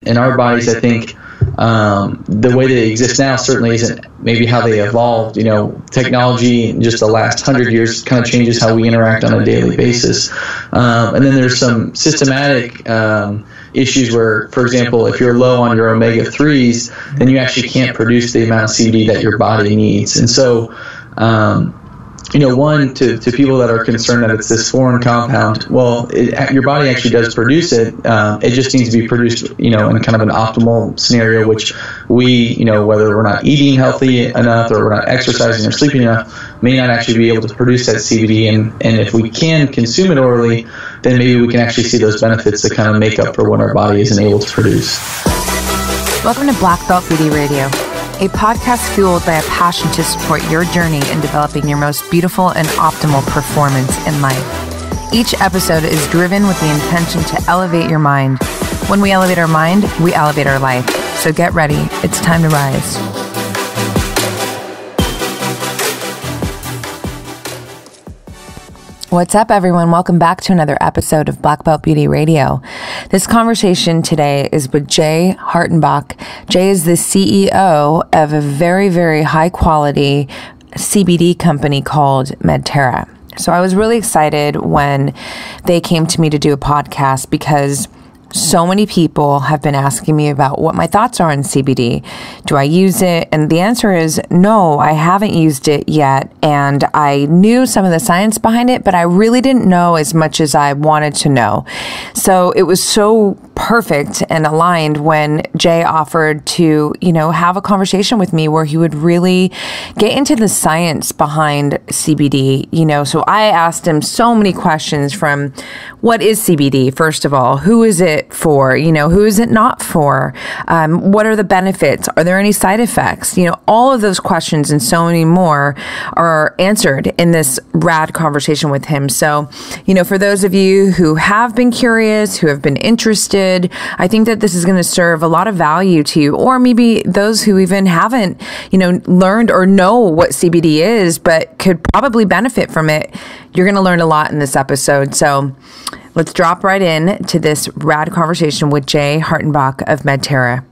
in our bodies, I think the way they exist now certainly isn't maybe how they evolved. Technology in just the last 100 years kind of changes how we interact on a daily basis. And then there's some systematic issues where, for example, if you're low on your omega-3s, then you actually can't produce the amount of CBD that your body needs. And so, one, to people that are concerned that it's this foreign compound, well, your body actually does produce it. It just needs to be produced, in kind of an optimal scenario, which we, whether we're not eating healthy enough or we're not exercising or sleeping enough, may not actually be able to produce that CBD. And if we can consume it orally, then maybe we can actually see those benefits that kind of make up for what our body isn't able to produce. Welcome to Black Belt Beauty Radio, a podcast fueled by a passion to support your journey in developing your most beautiful and optimal performance in life. Each episode is driven with the intention to elevate your mind. When we elevate our mind, we elevate our life. So get ready. It's time to rise. What's up, everyone? Welcome back to another episode of Black Belt Beauty Radio. This conversation today is with Jay Hartenbach. Jay is the CEO of a very, very high quality CBD company called Medterra. So I was really excited when they came to me to do a podcast because so many people have been asking me about what my thoughts are on CBD. Do I use it? And the answer is no, I haven't used it yet. And I knew some of the science behind it, but I really didn't know as much as I wanted to know. So it was so perfect and aligned when Jay offered to, have a conversation with me where he would really get into the science behind CBD. So I asked him so many questions from what is CBD, first of all, who is it for, who is it not for? What are the benefits? Are there any side effects? All of those questions and so many more are answered in this rad conversation with him. So, for those of you who have been curious, who have been interested, I think that this is going to serve a lot of value to you, or maybe those who even haven't, learned or know what CBD is, but could probably benefit from it. You're going to learn a lot in this episode. So let's drop right in to this rad conversation with Jay Hartenbach of Medterra.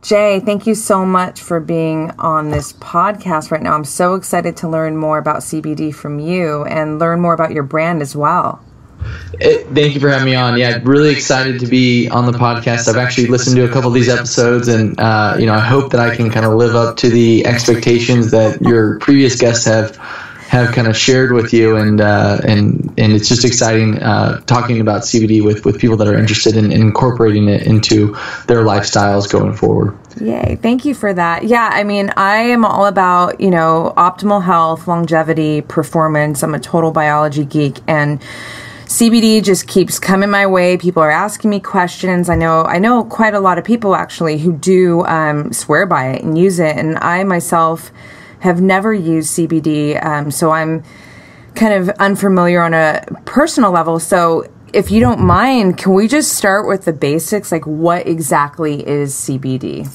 Jay, thank you so much for being on this podcast right now. I'm so excited to learn more about CBD from you and learn more about your brand as well. Thank you for having me on. Yeah, really excited to be on the podcast. I've actually listened to a couple of these episodes, and I hope that I can kind of live up to the expectations that your previous guests have kind of shared with you, and it's just exciting talking about CBD with people that are interested in incorporating it into their lifestyles going forward. Yay. Thank you for that. Yeah, I mean, I am all about, optimal health, longevity, performance. I'm a total biology geek, and CBD just keeps coming my way. People are asking me questions. I know quite a lot of people actually who do swear by it and use it, and I myself have never used CBD, so I'm kind of unfamiliar on a personal level. So if you don't mind, can we just start with the basics? Like, what exactly is CBD?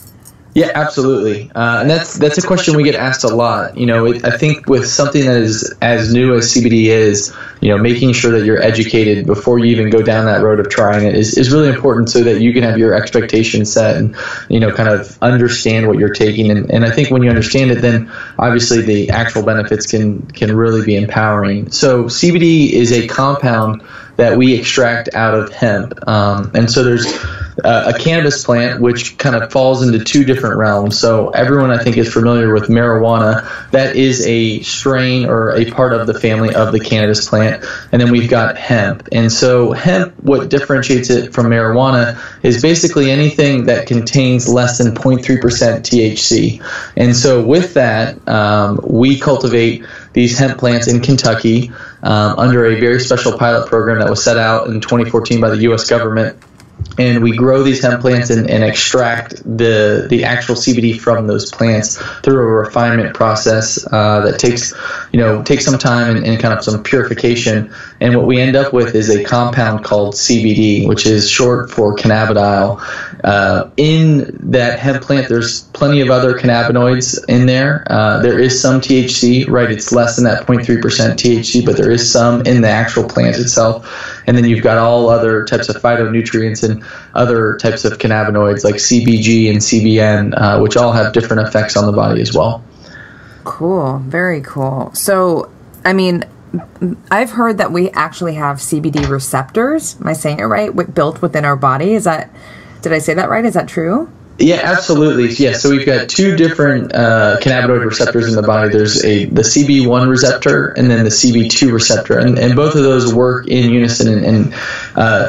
Yeah, absolutely. And that's a question we get asked a lot. I think with something that is as new as CBD is, making sure that you're educated before you even go down that road of trying it is really important so that you can have your expectations set and, kind of understand what you're taking. And I think when you understand it, then obviously the actual benefits can really be empowering. So CBD is a compound that we extract out of hemp. And so there's a cannabis plant, which kind of falls into two different realms. So everyone, I think, is familiar with marijuana. That is a strain or a part of the family of the cannabis plant. And then we've got hemp. And so hemp, what differentiates it from marijuana is basically anything that contains less than 0.3% THC. And so with that, we cultivate these hemp plants in Kentucky under a very special pilot program that was set out in 2014 by the U.S. government. And we grow these hemp plants and extract the actual CBD from those plants through a refinement process that takes some time and kind of some purification. And what we end up with is a compound called CBD, which is short for cannabidiol. In that hemp plant, there's plenty of other cannabinoids in there. There is some THC, right? It's less than that 0.3% THC, but there is some in the actual plant itself. And then you've got all other types of phytonutrients and other types of cannabinoids like CBG and CBN, which all have different effects on the body as well. Cool. Very cool. So, I mean, I've heard that we actually have CBD receptors. Am I saying it right? Built within our body. Did I say that right? Is that true? Yeah, absolutely. Yeah, so we've got two different cannabinoid receptors in the body. There's the CB1 receptor and then the CB2 receptor, and both of those work in unison and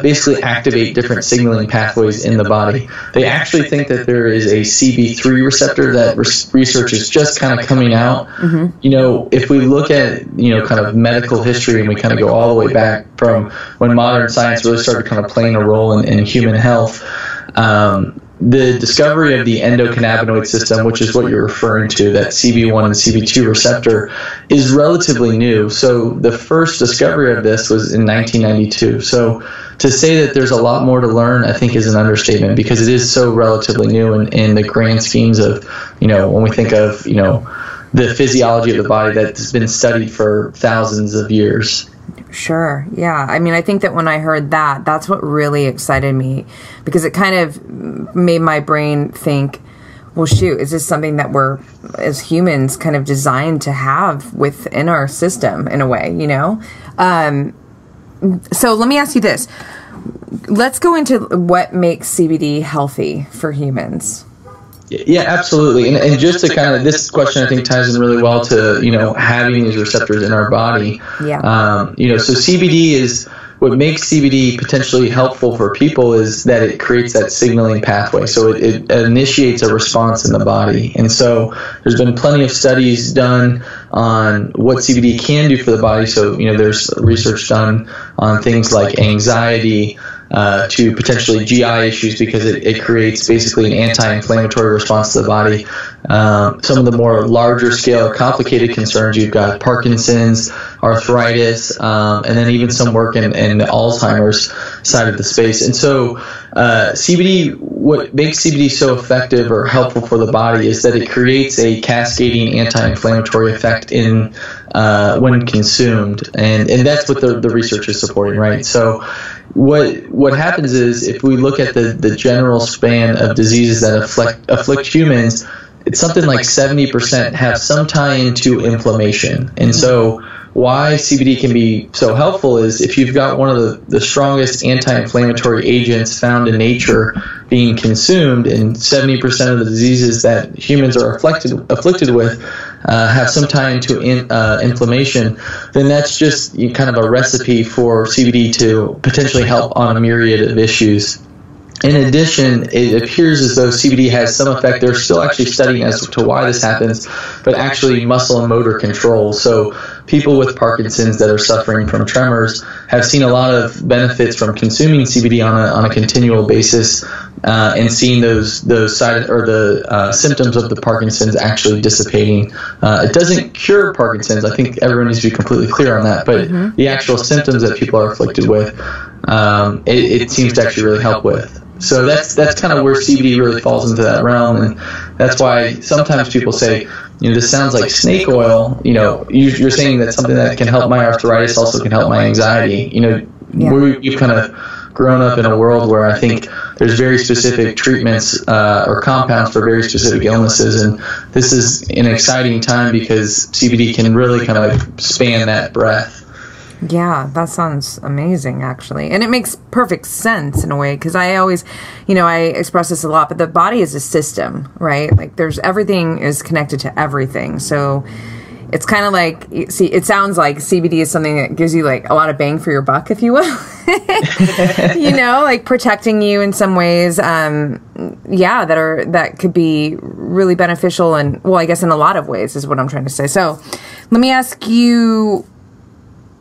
basically activate different signaling pathways in the body. They actually think that there is a CB3 receptor that research is just kind of coming out. Mm-hmm. If we look at kind of medical history and we kind of go all the way back from when modern science really started kind of playing a role in human health. The discovery of the endocannabinoid system, which is what you're referring to, that CB1 and CB2 receptor, is relatively new. So the first discovery of this was in 1992. So to say that there's a lot more to learn, I think, is an understatement, because it is so relatively new in the grand schemes of, when we think of, the physiology of the body that's been studied for thousands of years. Sure. Yeah. I mean, I think that when I heard that, that's what really excited me, because it kind of made my brain think, well, shoot, is this something that we're, as humans, kind of designed to have within our system in a way, So let me ask you this. Let's go into what makes CBD healthy for humans. Yeah, absolutely. And just to kind of, this question I think ties in really well to, having these receptors in our body. Yeah. So CBD is, what makes CBD potentially helpful for people is that it creates that signaling pathway. So it initiates a response in the body. And so there's been plenty of studies done on what CBD can do for the body. So, there's research done on things like anxiety, to potentially GI issues, because it creates basically an anti-inflammatory response to the body. Some of the more larger scale or complicated concerns, you've got Parkinson's, arthritis, and then even some work in the Alzheimer's side of the space. And so CBD, what makes CBD so effective or helpful for the body is that it creates a cascading anti-inflammatory effect in when consumed, and that's what the research is supporting, right? So what happens is, if we look at the general span of diseases that afflict humans, it's something like 70% have some tie into inflammation. And so why CBD can be so helpful is, if you've got one of the strongest anti-inflammatory agents found in nature being consumed, and 70% of the diseases that humans are afflicted with have some tie into inflammation, then that's just kind of a recipe for CBD to potentially help on a myriad of issues. In addition, it appears as though CBD has some effect. They're still actually studying as to why this happens, but actually muscle and motor control. So people with Parkinson's that are suffering from tremors have seen a lot of benefits from consuming CBD on a continual basis, and seeing those symptoms of the Parkinson's actually dissipating. It doesn't cure Parkinson's. I think everyone needs to be completely clear on that. But the actual symptoms that people are afflicted with, it seems to actually really help with. So that's kind of where CBD really falls into that realm, and that's why sometimes people say, this sounds like snake oil. You're saying that something that can help my arthritis also can help my anxiety. You've kind of grown up in a world where I think there's very specific treatments or compounds for very specific illnesses, and this is an exciting time because CBD can really kind of span that breadth. Yeah, that sounds amazing, actually. And it makes perfect sense in a way, because I always, I express this a lot, but the body is a system, right? Like, everything is connected to everything. So it's kind of like, it sounds like CBD is something that gives you like a lot of bang for your buck, if you will. Like protecting you in some ways, that could be really beneficial, and, well, I guess in a lot of ways is what I'm trying to say. So let me ask you,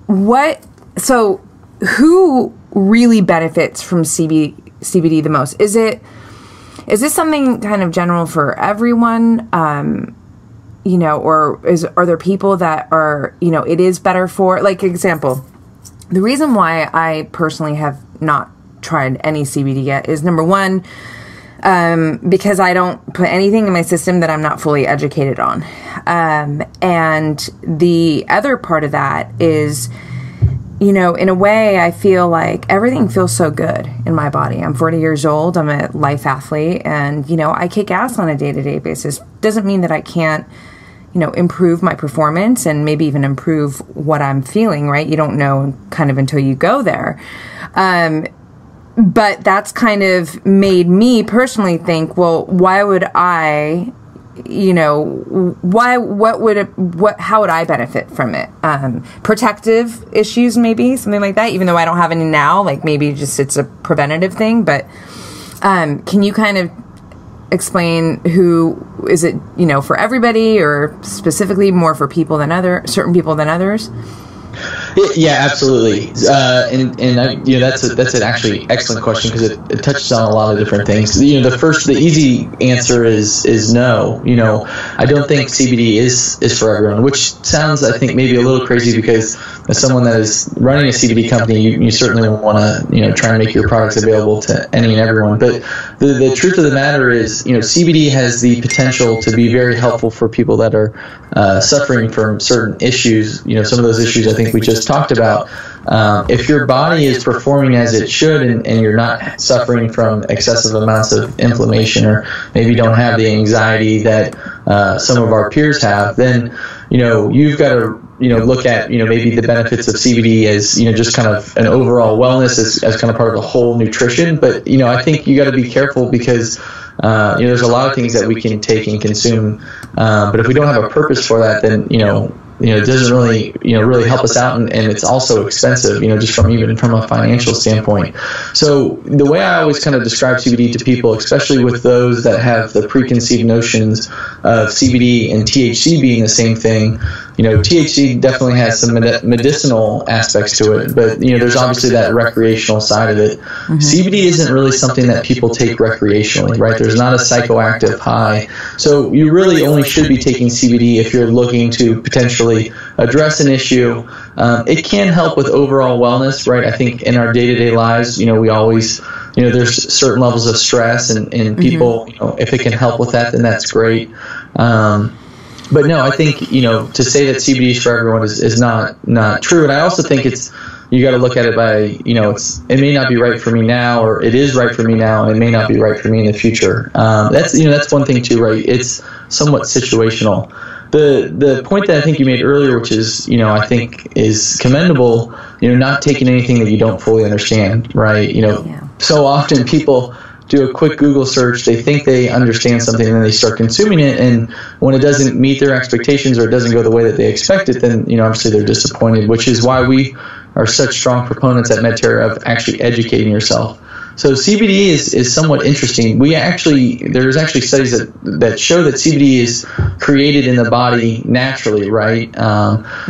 who really benefits from CBD the most? Is this something kind of general for everyone? Or are there people that are, it is better for, like, example, the reason why I personally have not tried any CBD yet is, number one, because I don't put anything in my system that I'm not fully educated on. And the other part of that is in a way, I feel like everything feels so good in my body. I'm 40 years old. I'm a life athlete, and, I kick ass on a day-to-day basis. Doesn't mean that I can't, improve my performance and maybe even improve what I'm feeling, right? You don't know kind of until you go there. But that's kind of made me personally think, well, why would I, how would I benefit from it? Protective issues, maybe, something like that, even though I don't have any now, like maybe just it's a preventative thing. But can you kind of explain is it, for everybody, or specifically more for certain people than others? Yeah, absolutely. That's an actually excellent question, because it touches on a lot of different things. The easy answer is no. I don't think CBD is for everyone, which sounds, I think, maybe a little crazy, because as someone that is running a CBD company, you certainly want to try and make your products available to any and everyone. But the truth of the matter is, CBD has the potential to be very helpful for people that are suffering from certain issues. Some of those issues I think we just talked about. If your body is performing as it should, and you're not suffering from excessive amounts of inflammation, or maybe don't have the anxiety that some of our peers have, then you've got to look at maybe the benefits of CBD as just kind of an overall wellness, as kind of part of the whole nutrition. But I think you got to be careful, because there's a lot of things that we can take and consume, but if we don't have a purpose for that, then it doesn't really really help us out, and it's also expensive, just from a financial standpoint. So the way I always kind of describe CBD to people, especially with those that have the preconceived notions of CBD and THC being the same thing, THC definitely has some medicinal aspects to it, but there's obviously that recreational side of it. Mm-hmm. CBD isn't really something that people take recreationally, right? There's not a psychoactive high, so you really only should be taking CBD if you're looking to potentially address an issue. It can help with overall wellness, right? I think in our day-to-day lives, we always, there's certain levels of stress, and people, if it can help with that, then that's great. But no, I think, to say that CBD is for everyone is not true. And I also think you got to look at it by, it may not be right for me now, or it is right for me now, and it may not be right for me in the future. That's one thing too, right? It's somewhat situational. The point that I think you made earlier, which is, I think is commendable, not taking anything that you don't fully understand, right? So often people do a quick Google search, they think they understand something, and then they start consuming it, and when it doesn't meet their expectations, or it doesn't go the way that they expect it, then obviously they're disappointed, which is why we are such strong proponents at Medterra of actually educating yourself. So CBD is somewhat interesting. There's actually studies that show that CBD is created in the body naturally, right?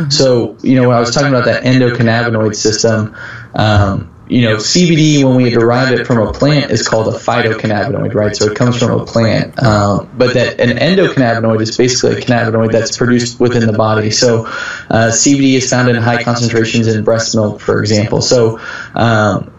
So when I was talking about that endocannabinoid system, CBD, when we derive it from a plant, is called a phytocannabinoid, right? So it comes from a plant. But that an endocannabinoid is basically a cannabinoid that's produced within the body. So CBD is found in high concentrations in breast milk, for example. So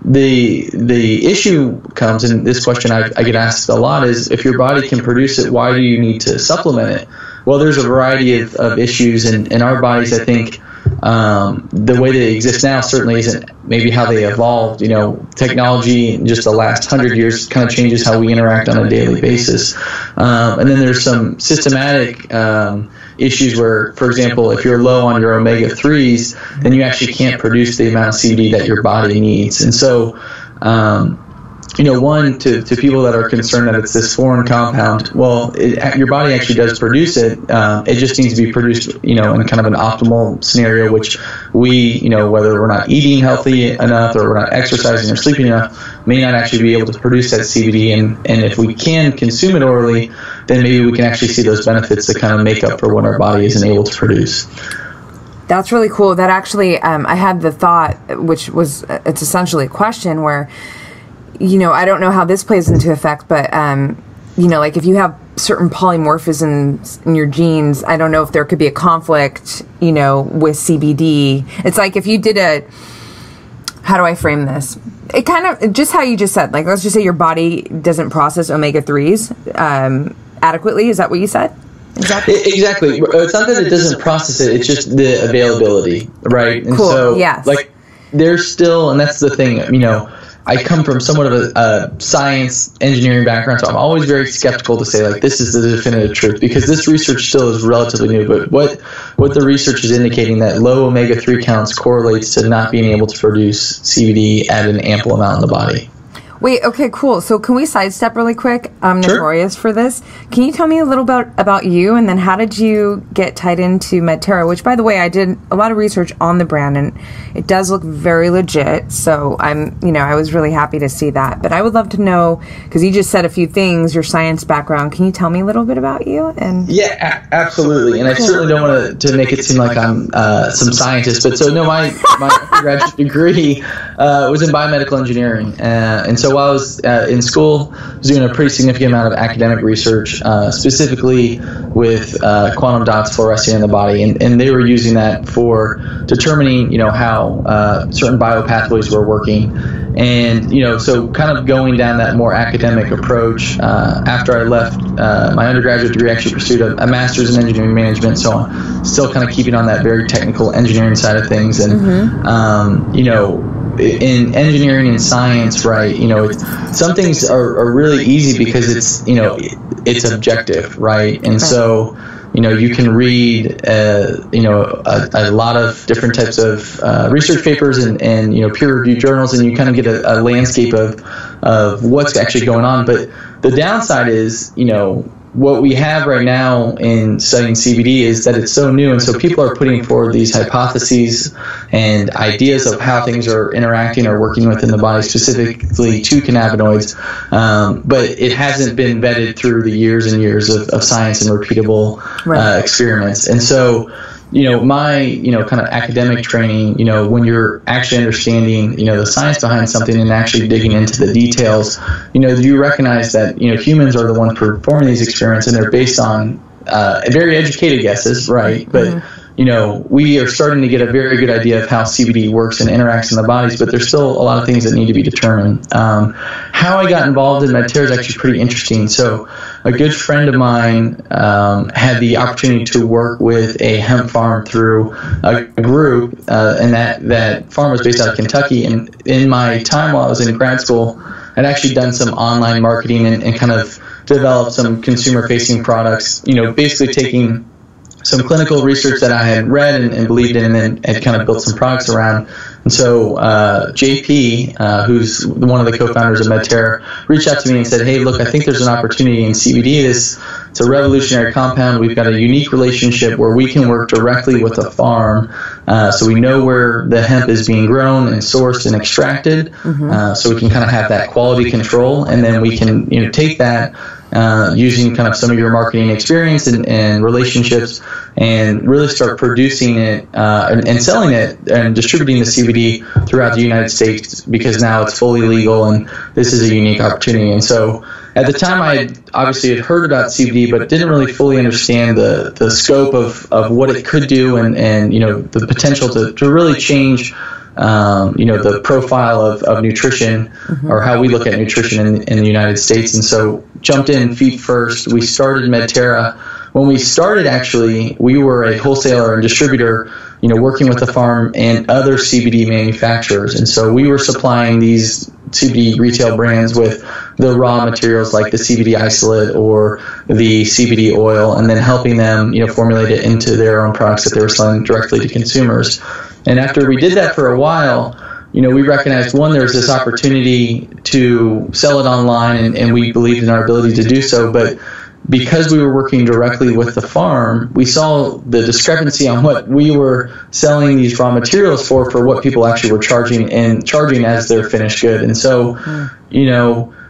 the issue comes, and this question I get asked a lot, is if your body can produce it, why do you need to supplement it? Well, there's a variety of issues, and in our bodies, I think, the way they exist now certainly isn't maybe how they evolved. Technology in just the last 100 years kind of changes how we interact on a daily basis. And then there's some systematic issues where, for example, if you're low on your omega-3s, then you actually can't produce the amount of CBD that your body needs. And so, one, to people that are concerned that it's this foreign compound, well, your body actually does produce it. It just needs to be produced, in kind of an optimal scenario, which we, whether we're not eating healthy enough, or we're not exercising or sleeping enough, may not actually be able to produce that CBD. And if we can consume it orally, then maybe we can actually see those benefits that kind of make up for what our body isn't able to produce. That's really cool. That actually, I had the thought, which was, it's essentially a question where, I don't know how this plays into effect, but, like if you have certain polymorphisms in your genes, I don't know if there could be a conflict, with CBD. It's like if you did how do I frame this? It kind of, just how you just said, like, let's just say your body doesn't process omega-3s adequately. Is that what you said? Exactly. It's not that it doesn't process it. It's just the availability, right? And cool. So, yes. there's still, and that's the thing, I come from somewhat of a science engineering background, so I'm always very skeptical to say, like, this is the definitive truth, because this research still is relatively new. But what the research is indicating, that low omega-3 counts correlates to not being able to produce CBD at an ample amount in the body. Wait, okay, cool. So can we sidestep really quick? I'm Sure. notorious for this. Can you tell me a little bit about you, and then how did you get tied into Medterra? Which, by the way, I did a lot of research on the brand, and it does look very legit. So I was really happy to see that. But I would love to know, because you just said a few things, your science background. Can you tell me a little bit about you? Yeah, absolutely. And I certainly don't want to make it seem like I'm some scientist, but so no, my undergraduate degree was in biomedical engineering, and so while I was in school, I was doing a pretty significant amount of academic research, specifically with quantum dots fluorescing in the body, and they were using that for determining, how certain biopathways were working. And, so kind of going down that more academic approach, after I left my undergraduate degree, I actually pursued a master's in engineering management, so I'm still kind of keeping on that very technical engineering side of things. And, in engineering and science, right, some things are really easy because it's objective, right? And so, you can read, a lot of different types of research papers and peer-reviewed journals, and you kind of get a landscape of what's actually going on. But the downside is, what we have right now in studying CBD is that it's so new, and so people are putting forward these hypotheses and ideas of how things are interacting or working within the body, specifically to cannabinoids, but it hasn't been vetted through the years and years of science and repeatable experiments. And so, my, kind of academic training, when you're actually understanding, the science behind something and actually digging into the details, you recognize that, humans are the ones performing these experiments, and they're based on very educated guesses, right? But, we are starting to get a very good idea of how CBD works and interacts in the bodies, but there's still a lot of things that need to be determined. How I got involved in Medterra is actually pretty interesting. So a good friend of mine had the opportunity to work with a hemp farm through a group, and that farm was based out of Kentucky. And in my time while I was in grad school, I'd actually done some online marketing and kind of developed some consumer-facing products, basically taking some clinical research that I had read and believed in, and then had kind of built some products around. And so JP, who's one of the co-founders of Medterra, reached out to me and said, hey, look, I think there's an opportunity in CBD. It's a revolutionary compound. We've got a unique relationship where we can work directly with a farm, so we know where the hemp is being grown and sourced and extracted, so we can kind of have that quality control, and then we can take that, using kind of some of your marketing experience and relationships, and really start producing it and selling it and distributing the CBD throughout the United States, because now it's fully legal and this is a unique opportunity. And so at the time, I obviously had heard about CBD, but didn't really fully understand the scope of what it could do and the potential to really change the profile of nutrition, or how we look at nutrition in the United States. And so jumped in feet first. We started Medterra. When we started, actually, we were a wholesaler and distributor, working with the farm and other CBD manufacturers. And so we were supplying these CBD retail brands with the raw materials like the CBD isolate or the CBD oil, and then helping them, formulate it into their own products that they were selling directly to consumers. And after we did that for a while, we recognized, one, there was this opportunity to sell it online, and we believed in our ability to do so. But because we were working directly with the farm, we saw the discrepancy on what we were selling these raw materials for what people actually were charging as their finished good. And so,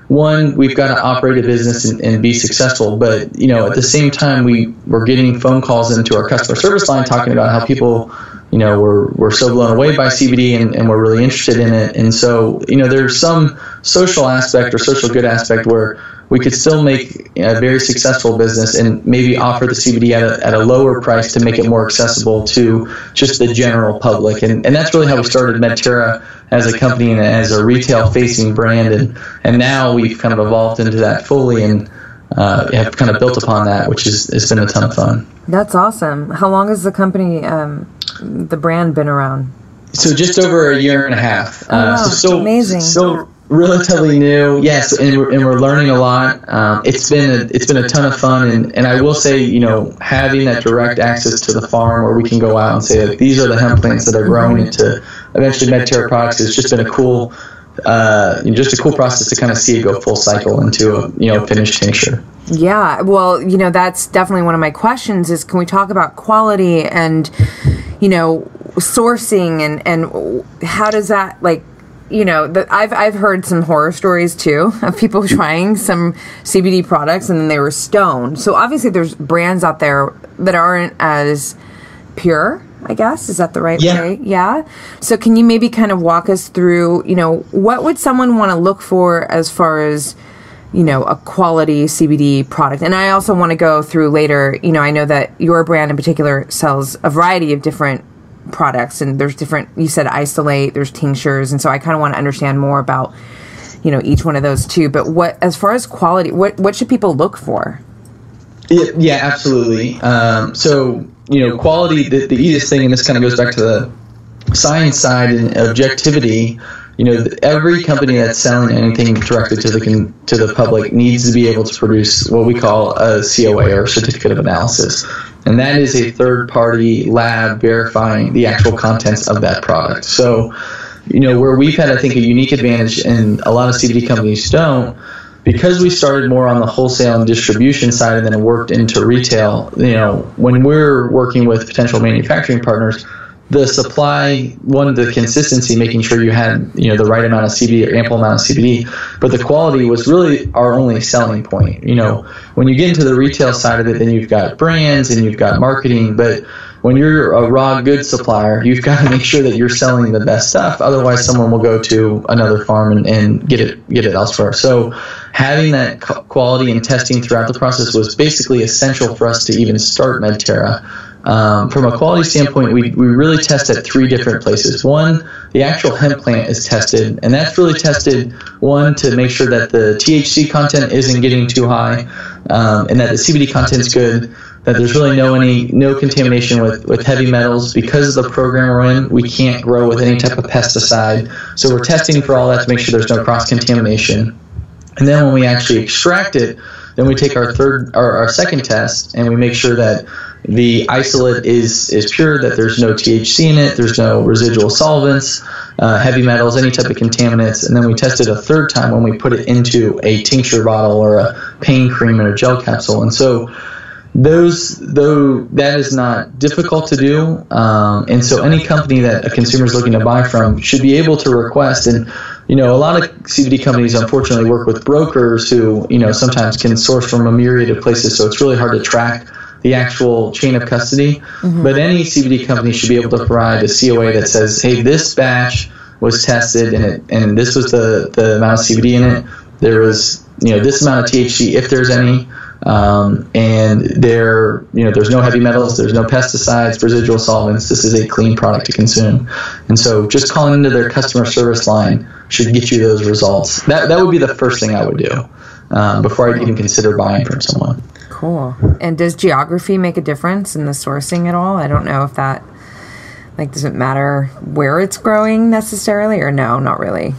one, we've got to operate a business and be successful. But, at the same time, we were getting phone calls into our customer service line talking about how people, we're so blown away by CBD and we're really interested in it. And so, there's some social aspect or social good aspect where we could still make a very successful business and maybe offer the CBD at a lower price to make it more accessible to just the general public. And that's really how we started Medterra as a company and as a retail-facing brand. And now we've kind of evolved into that fully and have kind of built upon that, which has been a ton of fun. That's awesome. How long has the company, the brand, been around? So just over a year and a half. Wow. So still amazing. Still relatively new. Yes, and we're learning a lot. It's been a ton of fun, and I will say, having that direct access to the farm where we can go out and say that these are the hemp plants that are growing into eventually Medterra products, has just been a cool process to kind of see it go full cycle into a finished tincture. Yeah, well, that's definitely one of my questions is, can we talk about quality and, sourcing and how does that, I've heard some horror stories too of people trying some CBD products and then they were stoned. So obviously there's brands out there that aren't as pure, I guess. Is that the right way? Yeah. So can you maybe kind of walk us through, what would someone want to look for as far as, a quality CBD product? And I also want to go through later, I know that your brand in particular sells a variety of different products, and there's different, you said isolate, there's tinctures, and so I kind of want to understand more about, each one of those too. But as far as quality, what should people look for? Yeah, absolutely. So, quality, the easiest thing, and this kind of goes back to the science side and objectivity. Every company that's selling anything directly to the public needs to be able to produce what we call a COA, or certificate of analysis. And that is a third-party lab verifying the actual contents of that product. So, where we've had, I think, a unique advantage, and a lot of CBD companies don't, because we started more on the wholesale and distribution side and then worked into retail, when we're working with potential manufacturing partners, the supply, the consistency, making sure you had, the right amount of CBD or ample amount of CBD, but the quality was really our only selling point. When you get into the retail side of it, then you've got brands and you've got marketing, but when you're a raw goods supplier, you've got to make sure that you're selling the best stuff. Otherwise, someone will go to another farm and get it elsewhere. So having that quality and testing throughout the process was basically essential for us to even start Medterra. From a quality standpoint, we really test at 3 different places. One, the actual hemp plant is tested, and that's really tested, one, to make sure that the THC content isn't getting too high, and that the CBD content's good, that there's really no contamination with heavy metals. Because of the program we're in, we can't grow with any type of pesticide. So we're testing for all that to make sure there's no cross-contamination. And then when we actually extract it, then we take our second test, and we make sure that the isolate is pure, that there's no THC in it, there's no residual solvents, heavy metals, any type of contaminants. And then we test it a third time when we put it into a tincture bottle or a pain cream or a gel capsule. And so that is not difficult to do. And so any company that a consumer is looking to buy from should be able to request. And a lot of CBD companies unfortunately work with brokers who, sometimes can source from a myriad of places, so it's really hard to track the actual chain of custody. Mm-hmm. But any CBD company should be able to provide a COA that says, hey, this batch was tested and this was the amount of CBD in it. There was, this amount of THC, if there's any, and there's no heavy metals, there's no pesticides, residual solvents. This is a clean product to consume. And so just calling into their customer service line should get you those results. That would be the first thing I would do before I'd even consider buying from someone. Cool. And does geography make a difference in the sourcing at all? I don't know if that, does it matter where it's growing necessarily, or no, not really?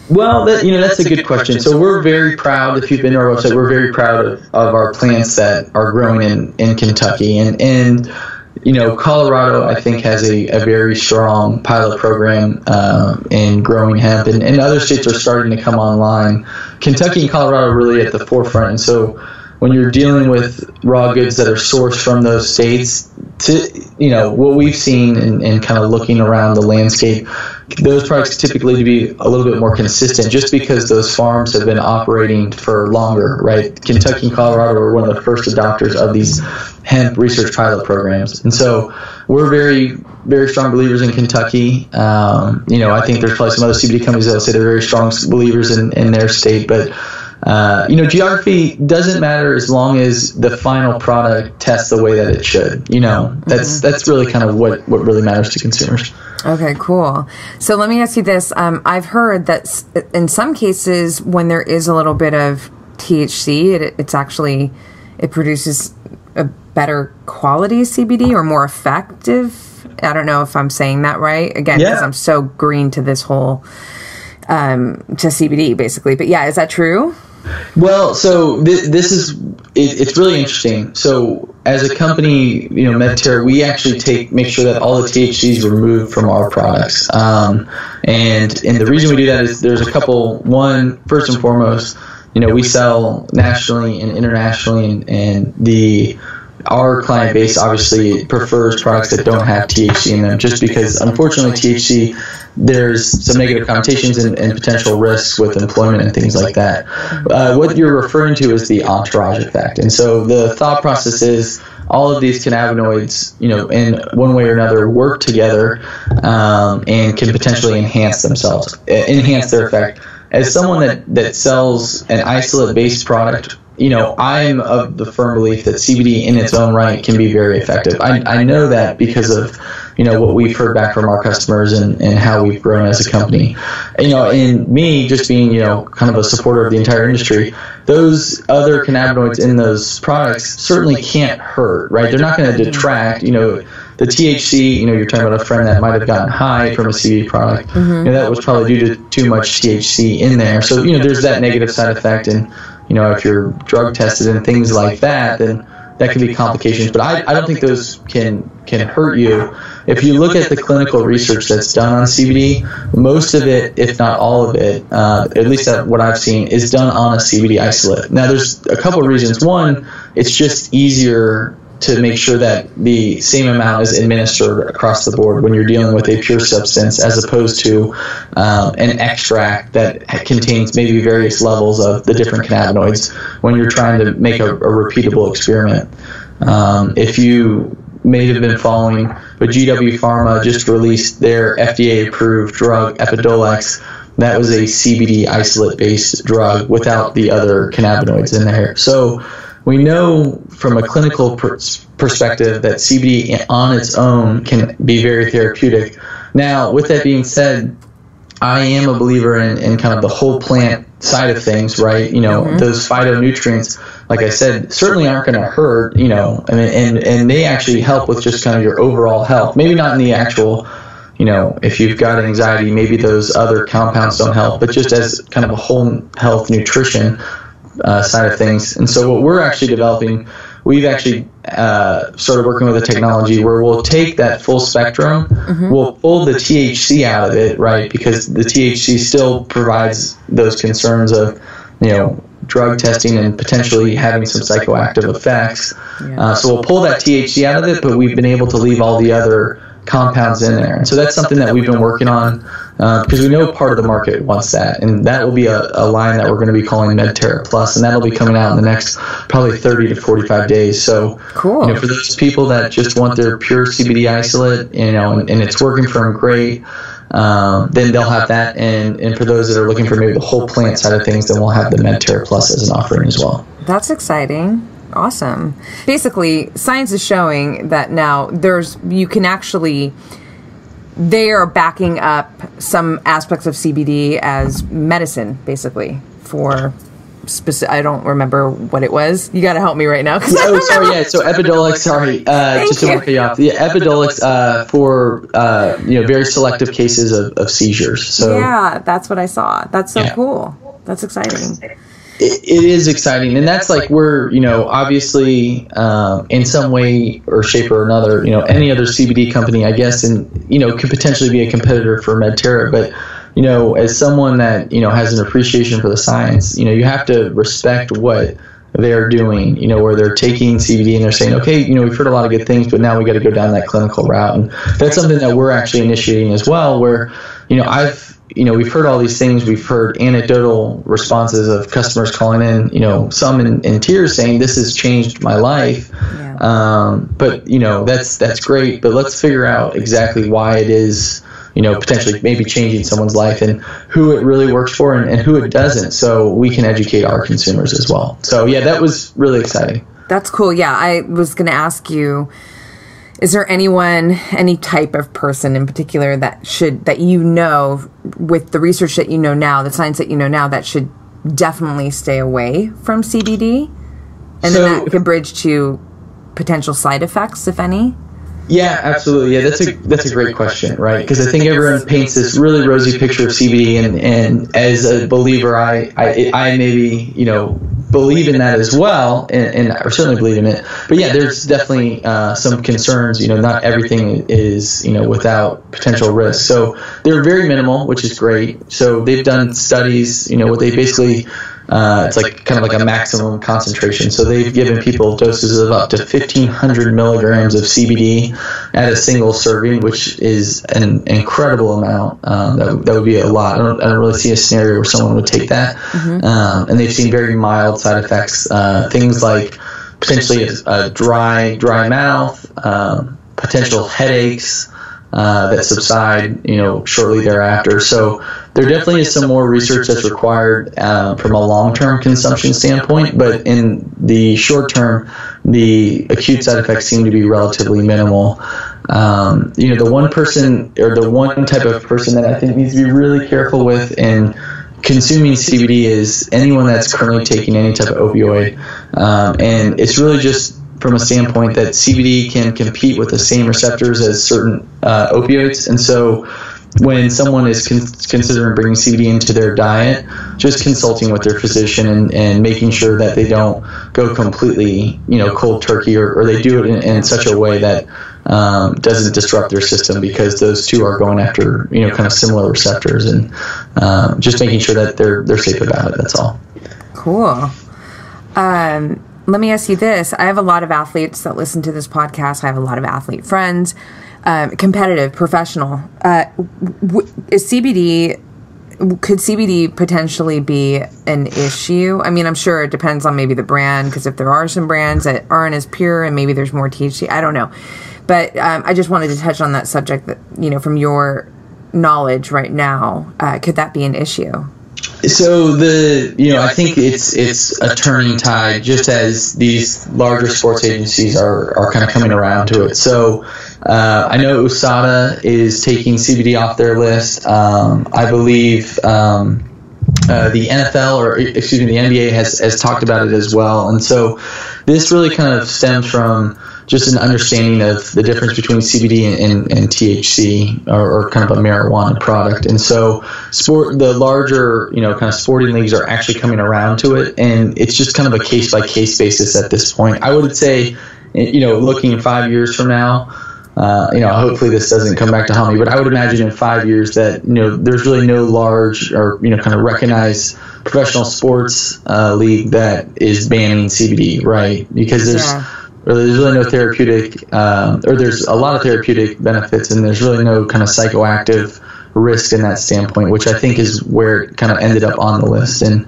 Well, that's a good question. So we're very proud, if you've been to our website, we're very proud of our plants that are growing in Kentucky. And Colorado, I think, has a very strong pilot program in growing hemp, and other states are starting to come online. Kentucky and Colorado are really at the forefront. And so when you're dealing with raw goods that are sourced from those states, what we've seen and kind of looking around the landscape, those products typically to be a little bit more consistent, just because those farms have been operating for longer, right? Kentucky and Colorado were one of the first adopters of these hemp research pilot programs. And so we're very, very strong believers in Kentucky. I think there's probably some other CBD companies that will say they're very strong believers in their state, but geography doesn't matter as long as the final product tests the way that it should. That's really kind of what really matters to consumers. Okay, cool. So let me ask you this. I've heard that in some cases when there is a little bit of THC, it produces a better quality CBD or more effective I don't know if I'm saying that right. Again, because I'm so green to this whole, to CBD, basically. But yeah, is that true? Well, so this is, it's really interesting. So as a company, Medterra, we actually make sure that all the THC is removed from our products. And the reason we do that is there's a couple. One, first and foremost, we sell nationally and internationally, and our client base obviously prefers products that don't have THC in them, just because unfortunately THC, there's some negative connotations and potential risks with employment and things like that. What you're referring to is the entourage effect. And so the thought process is all of these cannabinoids, in one way or another work together and can potentially enhance their effect. As someone that sells an isolate-based product, I'm of the firm belief that CBD in its own right can be very effective. I know that because of, what we've heard back from our customers and how we've grown as a company. And me just being, kind of a supporter of the entire industry, those other cannabinoids in those products certainly can't hurt, right? They're not going to detract, the THC, you're talking about a friend that might have gotten high from a CBD product. That was probably due to too much THC in there. So, there's that negative side effect. And, if you're drug tested and things like that, then that can be complications. But I don't think those can hurt you. If you look at the clinical research that's done on CBD, most of it, if not all of it, at least what I've seen, is done on a CBD isolate. Now, there's a couple of reasons. One, it's just easier to make sure that the same amount is administered across the board when you're dealing with a pure substance, as opposed to an extract that contains maybe various levels of the different cannabinoids when you're trying to make a repeatable experiment. If you may have been following, but GW Pharma just released their FDA-approved drug, Epidiolex. That was a CBD isolate-based drug without the other cannabinoids in there. So we know from a clinical perspective that CBD on its own can be very therapeutic. Now, with that being said, I am a believer in kind of the whole plant side of things, right? Those phytonutrients, like I said, certainly aren't going to hurt, and they actually help with just kind of your overall health. Maybe not in the actual, if you've got anxiety, maybe those other compounds don't help, but just as kind of a whole health nutrition side of things. And so what we're actually developing, we've actually started working with a technology where we'll take that full spectrum, we'll pull the THC out of it, right? Because the THC still provides those concerns of, drug testing and potentially having some psychoactive effects. So we'll pull that THC out of it, but we've been able to leave all the other compounds in there. And so that's something that we've been working on because we know part of the market wants that. And that will be a line that we're going to be calling Medterra Plus, and that'll be coming out in the next probably 30 to 45 days. So cool. For those people that just want their pure CBD isolate, and it's working for them great, then they'll have that. And for those that are looking for maybe the whole plant side of things, then we'll have the Medterra Plus as an offering as well. That's exciting. Awesome. Basically, science is showing that now they are backing up some aspects of CBD as medicine, basically, for I don't remember what it was. You got to help me right now. So Epidiolex, just to mark you off. The Epidiolex for very selective cases of seizures. So yeah, that's what I saw. That's so cool. That's exciting. It is exciting, and that's like we're obviously in some way or shape or another, any other CBD company, I guess, and could potentially be a competitor for Medterra, but as someone that has an appreciation for the science, you have to respect what they're doing, where they're taking CBD and they're saying, okay, we've heard a lot of good things, but now we got to go down that clinical route, and that's something that we're actually initiating as well, where we've heard all these things. We've heard anecdotal responses of customers calling in, some in tears saying, this has changed my life. Yeah. But, that's great. But let's figure out exactly why it is, potentially maybe changing someone's life and who it really works for and who it doesn't. So we can educate our consumers as well. So, yeah, that was really exciting. That's cool. Yeah, I was going to ask you, is there any type of person in particular that with the research that now, the science that now, that should definitely stay away from CBD? And then that could bridge to potential side effects, if any? Yeah, absolutely. Yeah, that's a great question, right? Because I think everyone paints this really rosy picture of CBD, and as a believer, I maybe believe in that as well, and I certainly believe in it. But yeah, there's definitely some concerns. Not everything is without potential risk. So they're very minimal, which is great. So they've done studies. What they basically it's like kind of like a maximum concentration. So they've given people doses of up to 1,500 milligrams of CBD at a single serving, which is an incredible amount. That would be a lot. I don't really see a scenario where someone would take that. Mm-hmm. And they've seen very mild side effects, things like potentially a dry mouth, potential headaches that subside, shortly thereafter. So there definitely is some more research that's required from a long-term consumption standpoint, but in the short term, the acute side effects seem to be relatively minimal. The one person, or the one type of person that I think needs to be really careful with in consuming CBD is anyone that's currently taking any type of opioid, and it's really just from a standpoint that CBD can compete with the same receptors as certain opioids, and so when someone is considering bringing CBD into their diet, just consulting with their physician and making sure that they don't go completely, cold turkey, or they do it in such a way that doesn't disrupt their system, because those two are going after, kind of similar receptors, and just making sure that they're safe about it. That's all. Cool. Let me ask you this. I have a lot of athletes that listen to this podcast. I have a lot of athlete friends. Competitive, professional. Could CBD potentially be an issue? I mean, I'm sure it depends on maybe the brand, because if there are some brands that aren't as pure and maybe there's more THC, I don't know. But I just wanted to touch on that subject that, from your knowledge right now, could that be an issue? So I think it's a turning tide, just as these larger sports agencies are kind of coming around to it. So I know USADA is taking CBD off their list. I believe the NFL, the NBA has talked about it as well. And so this really kind of stems from just an understanding of the difference between CBD and THC, or kind of a marijuana product. And so the larger, kind of sporting leagues are actually coming around to it, and it's just kind of a case-by-case basis at this point. I would say, looking 5 years from now, hopefully this doesn't come back to haunt me, but I would imagine in 5 years that, there's really no large or, kind of recognized professional sports league that is banning CBD, right? Because there's really no therapeutic, or there's a lot of therapeutic benefits, and there's really no kind of psychoactive risk in that standpoint, which I think is where it kind of ended up on the list. And,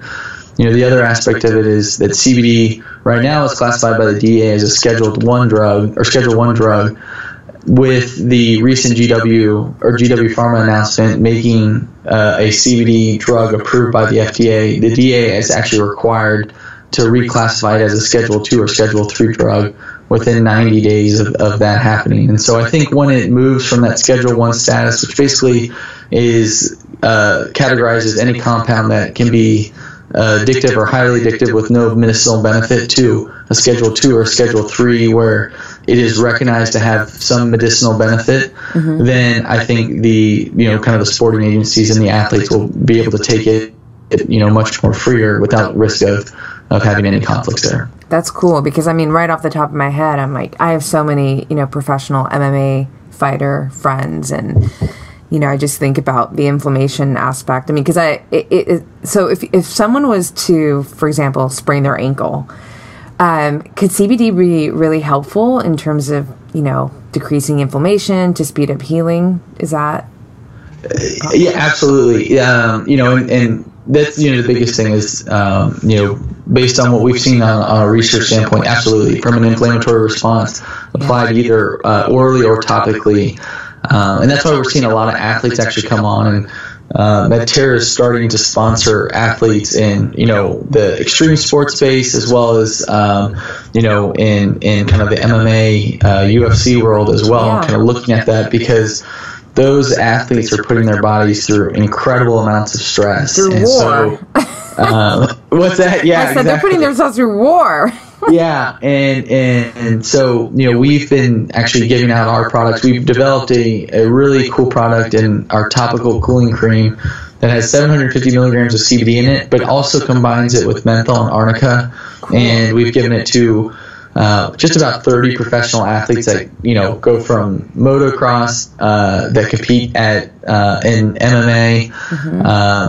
the other aspect of it is that CBD right now is classified by the DEA as a Schedule 1 drug, with the recent GW Pharma announcement making a CBD drug approved by the FDA. The DEA is actually required to reclassify it as a Schedule 2 or Schedule 3 drug within 90 days of that happening. And so I think when it moves from that Schedule 1 status, which basically is categorized as any compound that can be addictive or highly addictive with no medicinal benefit, to a Schedule 2 or a Schedule 3 where it is recognized to have some medicinal benefit, then I think the kind of the sporting agencies and the athletes will be able to take it much more freer without risk of having any conflicts there. That's cool, because I mean, right off the top of my head, I'm like, I have so many professional MMA fighter friends, and I just think about the inflammation aspect. I mean, because so if someone was to, for example, sprain their ankle, could CBD be really helpful in terms of decreasing inflammation to speed up healing? Is that? Yeah, absolutely. And that's the biggest thing is based on what we've seen on a research standpoint, absolutely, from an inflammatory response applied either orally or topically. And that's why we're seeing a lot of athletes actually come on, and Medterra is starting to sponsor athletes in the extreme sports space, as well as in kind of the MMA UFC world as well, kind of looking at that, because those athletes are putting their bodies through incredible amounts of stress. Through war. So, what's that? Yeah, I said exactly. They're putting themselves through war. Yeah, and so we've been actually giving out our products. We've developed a really cool product in our topical cooling cream that has 750 milligrams of CBD in it, but also combines it with menthol and arnica. Cool. And we've given it to just about 30 professional athletes that go from motocross that compete at in MMA,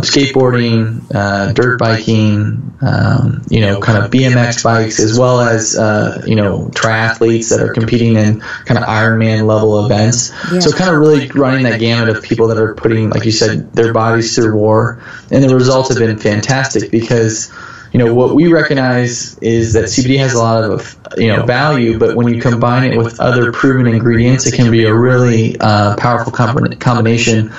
skateboarding, dirt biking, kind of BMX bikes, as well as triathletes that are competing in kind of Ironman level events. Yeah. So kind of really running that gamut of people that are putting, like you said, their bodies through war, and the results have been fantastic because what we recognize is that CBD has a lot of value, but when you combine it with other proven ingredients, it can be a really powerful combination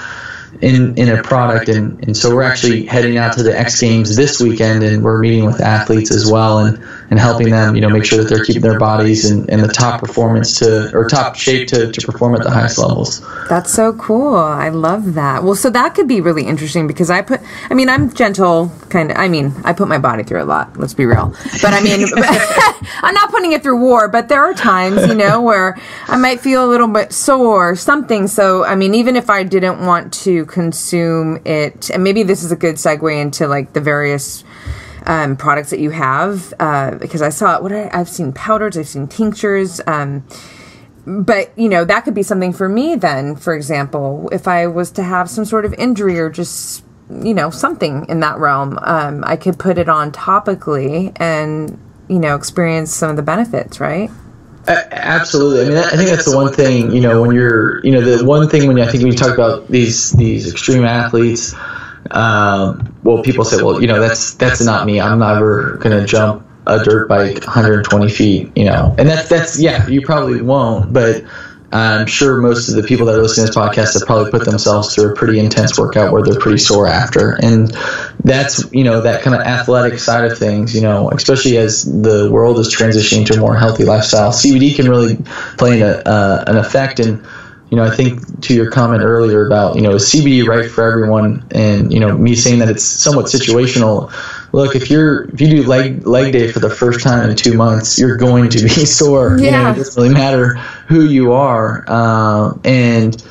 in a product. And so we're actually heading out to the X Games this weekend, and we're meeting with athletes as well and helping them make sure that they're keeping their bodies in the top performance top shape to perform at the highest levels. That's so cool. I love that. Well, so that could be really interesting because I'm gentle I put my body through a lot, let's be real, but I'm not putting it through war, but there are times where I might feel a little bit sore or something. So even if I didn't want to consume it, and maybe this is a good segue into like the various products that you have, because I saw I've seen powders, I've seen tinctures, but that could be something for me then. For example, if I was to have some sort of injury or just something in that realm, I could put it on topically and experience some of the benefits, right? Absolutely. I think that's the one thing, when you're, the one thing when you talk about these extreme athletes, people say, that's not me. I'm never going to jump a dirt bike 120 feet, and that's, you probably won't, but I'm sure most of the people that are listening to this podcast have probably put themselves through a pretty intense workout where they're pretty sore after. And that's, that kind of athletic side of things, especially as the world is transitioning to a more healthy lifestyle, CBD can really play an effect. And, I think to your comment earlier about, is CBD right for everyone? And, me saying that it's somewhat situational. Look, if you do leg day for the first time in 2 months, you're going to be sore. Yeah. It doesn't really matter who you are. And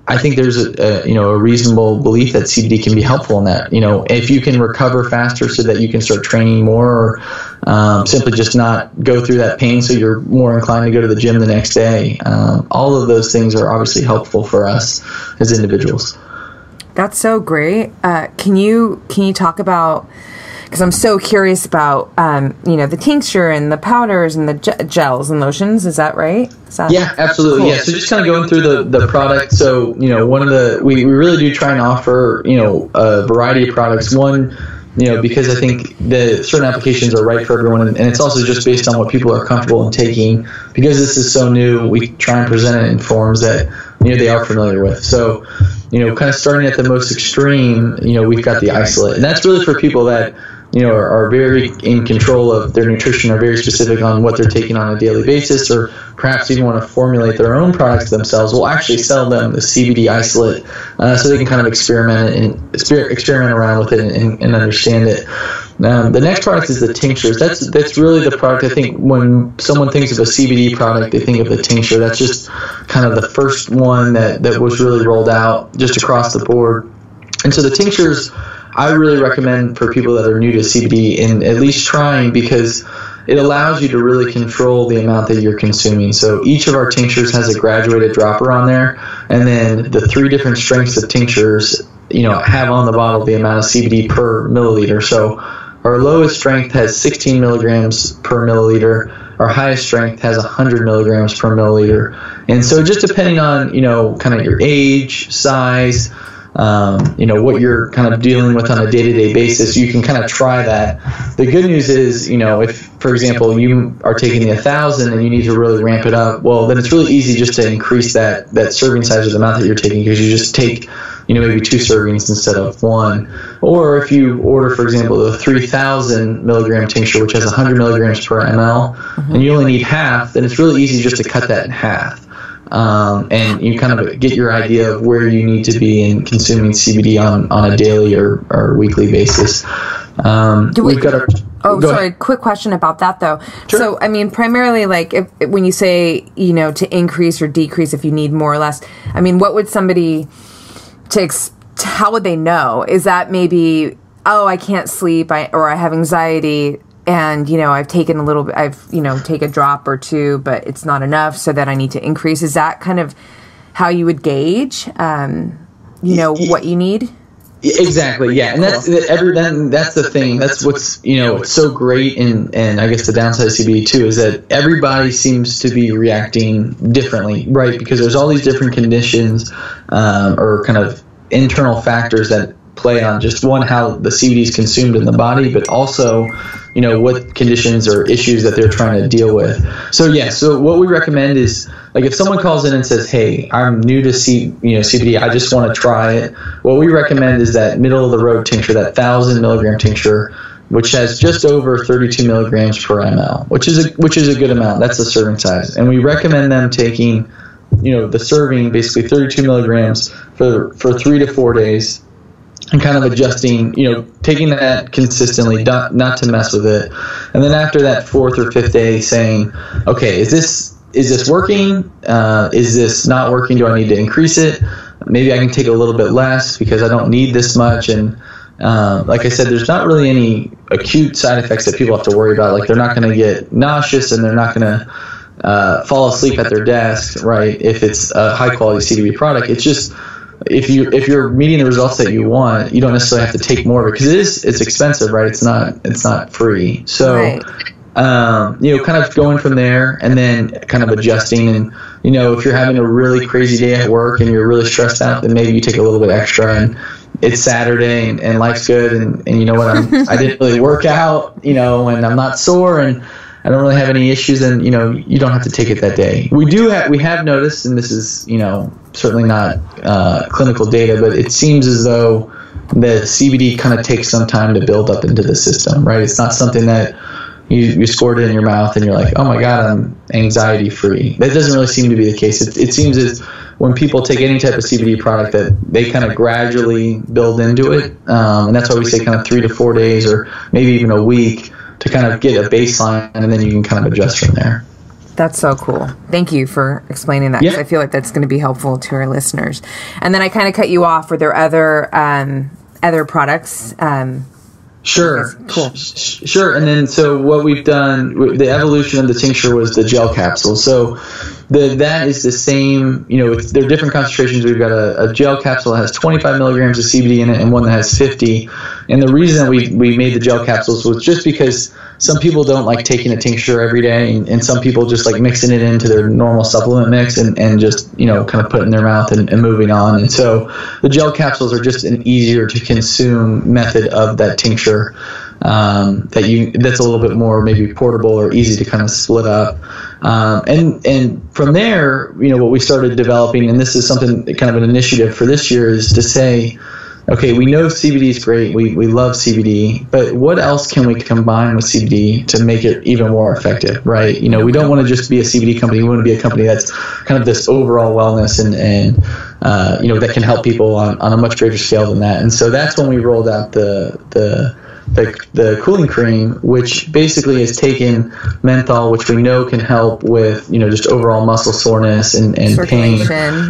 I think there's a reasonable belief that CBD can be helpful in that. If you can recover faster so that you can start training more, or simply just not go through that pain so you're more inclined to go to the gym the next day. All of those things are obviously helpful for us as individuals. That's so great. Can you talk about, because I'm so curious about, the tincture and the powders and the gels and lotions. Is that right? Yeah, absolutely. Cool. Yeah. So just kind of going through the product. So, we really do try and offer, a variety of products. One, because I think the certain applications are right for everyone, and it's also just based on what people are comfortable in taking. Because this is so new, we try and present it in forms that, they are familiar with. So, kind of starting at the most extreme, we've got the isolate. And that's really for people that, are very in control of their nutrition, are very specific on what they're taking on a daily basis, or perhaps even want to formulate their own products themselves. We'll actually sell them the CBD isolate so they can kind of experiment around with it and understand it. The next product is the tinctures. That's really the product. I think when someone thinks of a CBD product, they think of the tincture. That's just kind of the first one that was really rolled out just across the board. And so the tinctures, I really recommend for people that are new to CBD in at least trying, because it allows you to really control the amount that you're consuming. So each of our tinctures has a graduated dropper on there, and then the 3 different strengths of tinctures, have on the bottle the amount of CBD per milliliter. So our lowest strength has 16 milligrams per milliliter. Our highest strength has 100 milligrams per milliliter. And so just depending on, kind of your age, size, what you're kind of dealing with on a day-to-day basis, you can kind of try that. The good news is, if, for example, you are taking the 1,000 and you need to really ramp it up, well, then it's really easy just to increase that serving size or the amount that you're taking, because you just take, maybe 2 servings instead of 1. Or if you order, for example, the 3,000 milligram tincture, which has 100 milligrams per ml, and you only need half, then it's really easy just to cut that in half. And you kind of get your idea of where you need to be in consuming CBD on a daily or weekly basis. We've got our... Oh, sorry. Quick question about that, though. Sure. So, I mean, primarily, like, when you say, to increase or decrease if you need more or less, I mean, what would somebody how would they know? Is that maybe, I can't sleep, or I have anxiety, and, I've taken a little bit, take a drop or two, but it's not enough, so that I need to increase? Is that kind of how you would gauge, what you need? Exactly, yeah, and that's the thing. That's what's it's so great, and I guess the downside of CBD too is that everybody seems to be reacting differently, right? Because there's all these different conditions or kind of internal factors that play on just one, how the CBD is consumed in the body, but also what conditions or issues that they're trying to deal with. So what we recommend is, like, if someone calls in and says, hey, I'm new to CBD, I just want to try it, what we recommend is that middle of the road tincture, that 1,000 milligram tincture, which has just over 32 milligrams per ml, which is a good amount. That's the serving size, and we recommend them taking the serving, basically 32 milligrams for 3 to 4 days, and kind of adjusting, taking that consistently, not to mess with it. And then after that 4th or 5th day, saying, okay, is this working? Is this not working? Do I need to increase it? Maybe I can take a little bit less because I don't need this much. And like I said, there's not really any acute side effects that people have to worry about. Like, they're not going to get nauseous, and they're not going to fall asleep at their desk, right? If it's a high quality CBD product, it's just, if you're meeting the results that you want, you don't necessarily have to take more of it, because it's expensive, right? It's not free. So, right. Kind of going from there, and then kind of adjusting. And if you're having a really crazy day at work and you're really stressed out, then maybe you take a little bit extra. And it's Saturday and life's good, and you know what? I didn't really work out, and I'm not sore, and I don't really have any issues, and you don't have to take it that day. We have noticed, and this is certainly not clinical data, but it seems as though the CBD kind of takes some time to build up into the system, right? It's not something that you squirt it in your mouth and you're like, oh my God, I'm anxiety free. That doesn't really seem to be the case. It seems as when people take any type of CBD product that they kind of gradually build into it, and that's why we say kind of 3 to 4 days or maybe even a week to kind of get a baseline, and then you can kind of adjust from there. That's so cool. Thank you for explaining that, because I feel like that's going to be helpful to our listeners. And then I kind of cut you off. Were there other products? Sure. Cool. Sure. And then, so what we've done, the evolution of the tincture was the gel capsule. So that is the same, they're different concentrations. We've got a gel capsule that has 25 milligrams of CBD in it and one that has 50. And the reason that we made the gel capsules was just because some people don't like taking a tincture every day, and some people just like mixing it into their normal supplement mix and just, kind of put it in their mouth and moving on. And so the gel capsules are just an easier to consume method of that tincture, that's a little bit more maybe portable or easy to kind of split up. And from there, what we started developing, and this is something kind of an initiative for this year, is to say, okay, we know CBD is great. We love CBD, but what else can we combine with CBD to make it even more effective, right? We don't want to just be a CBD company. We want to be a company that's kind of this overall wellness and that can help people on a much greater scale than that. And so that's when we rolled out the cooling cream, which basically is taken menthol, which we know can help with, just overall muscle soreness and pain.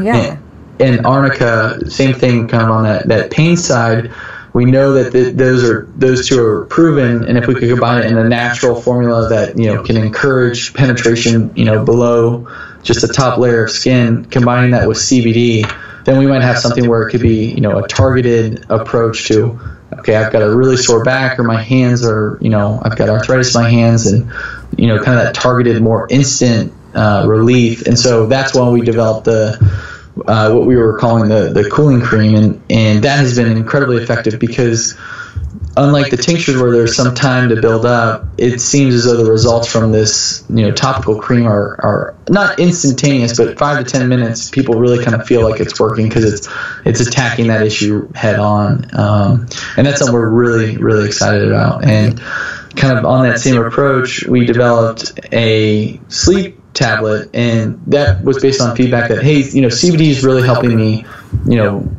Yeah. And arnica, same thing, kind of on that pain side. We know that those two are proven, and if we could combine it in a natural formula that can encourage penetration below just the top layer of skin, combining that with CBD, then we might have something where it could be a targeted approach to, okay, I've got a really sore back, or my hands are I've got arthritis in my hands, and kind of that targeted, more instant relief. And so that's why we developed what we were calling the cooling cream, and that has been incredibly effective, because unlike the tinctures where there's some time to build up, it seems as though the results from this topical cream are not instantaneous, but 5 to 10 minutes people really kind of feel like it's working, because it's attacking that issue head on, and that's something we're really, really excited about. And kind of on that same approach, we developed a sleep tablet, and that was based on feedback that, hey, CBD is really helping me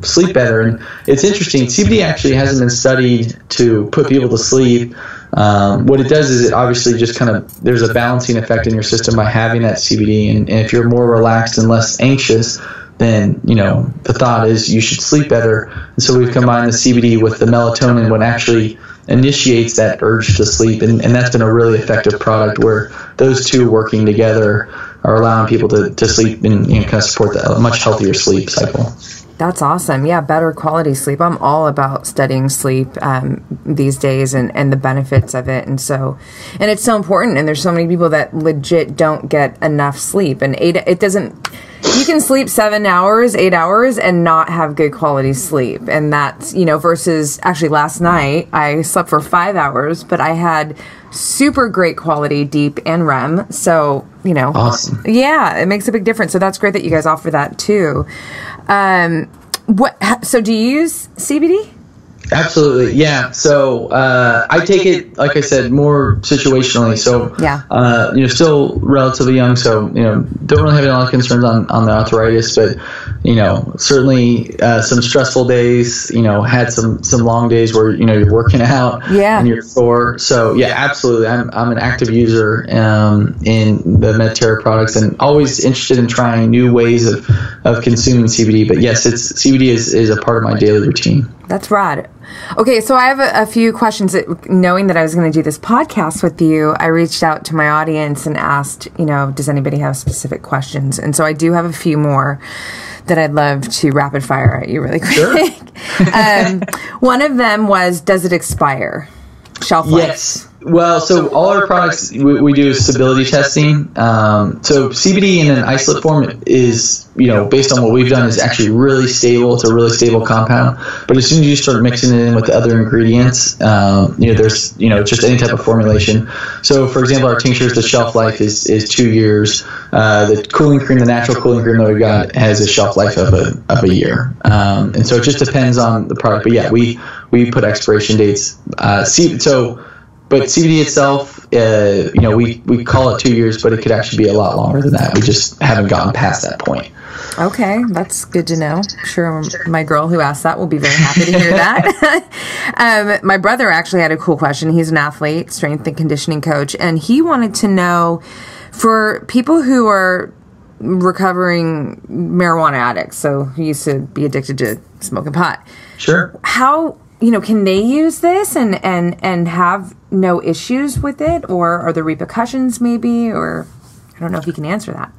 sleep better. And it's interesting, CBD actually hasn't been studied to put people to sleep what it does is it obviously just kind of, there's a balancing effect in your system by having that CBD. And if you're more relaxed and less anxious, then, the thought is you should sleep better. And so we've combined the CBD with the melatonin, what actually initiates that urge to sleep. And that's been a really effective product where those two working together are allowing people to sleep and kind of support a much healthier sleep cycle. That's awesome. Yeah, better quality sleep. I'm all about studying sleep these days and the benefits of it. And it's so important. And there's so many people that legit don't get enough sleep. And you can sleep 7 hours, 8 hours and not have good quality sleep. And that's, versus actually last night I slept for 5 hours, but I had super great quality deep and REM. So, awesome. Yeah, it makes a big difference. So that's great that you guys offer that too. So do you use CBD? Absolutely. Yeah. So, I take it, like I said, more situationally. So, still relatively young. So, don't really have a lot of concerns on the arthritis, but, certainly, some stressful days, had some long days where, you're working out and you're sore. So yeah, absolutely. I'm an active user, in the Medterra products and always interested in trying new ways of consuming CBD. But yes, CBD is a part of my daily routine. That's rad. Okay, so I have a few questions. Knowing that I was going to do this podcast with you, I reached out to my audience and asked, does anybody have specific questions? And so I do have a few more that I'd love to rapid fire at you really quick. Sure. One of them was, does it expire? Shelf life? Yes. Well, so all our products, we do stability testing. So CBD in an isolate form is, based on what we've done, is actually really stable. It's a really stable compound. But as soon as you start mixing it in with the other ingredients, there's, just any type of formulation. So, for example, our tinctures, the shelf life is 2 years. The cooling cream, the natural cooling cream that we got, has a shelf life of a year. And so it just depends on the product. But yeah, we put expiration dates. But CBD itself, we call it 2 years, but it could actually be a lot longer than that. We just haven't gotten past that point. Okay, that's good to know. I'm sure my girl who asked that will be very happy to hear that. My brother actually had a cool question. He's an athlete, strength and conditioning coach, and he wanted to know, for people who are recovering marijuana addicts, so who used to be addicted to smoking pot. Sure. How, can they use this and have no issues with it, or are there repercussions maybe, or I don't know if you can answer that.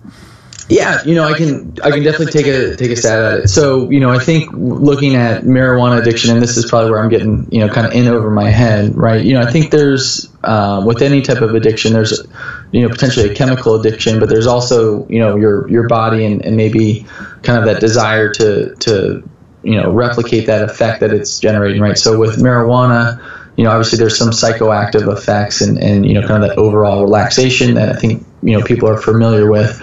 Yeah, I can definitely take a stab at it. So, I think looking at marijuana addiction, and this is probably where I'm getting, kind of in over my head, right? I think there's, with any type of addiction, there's, potentially a chemical addiction, but there's also, your body and maybe kind of that desire to replicate that effect that it's generating, right? So with marijuana, obviously there's some psychoactive effects and kind of that overall relaxation that I think, people are familiar with.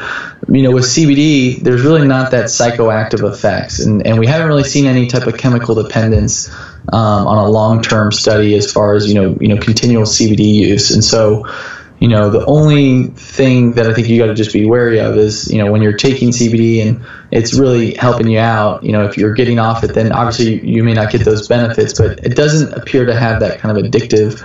With CBD, there's really not that psychoactive effects. And we haven't really seen any type of chemical dependence on a long-term study as far as, continual CBD use. And so, the only thing that I think you got to just be wary of is, when you're taking CBD and it's really helping you out, if you're getting off it, then obviously you may not get those benefits, but it doesn't appear to have that kind of addictive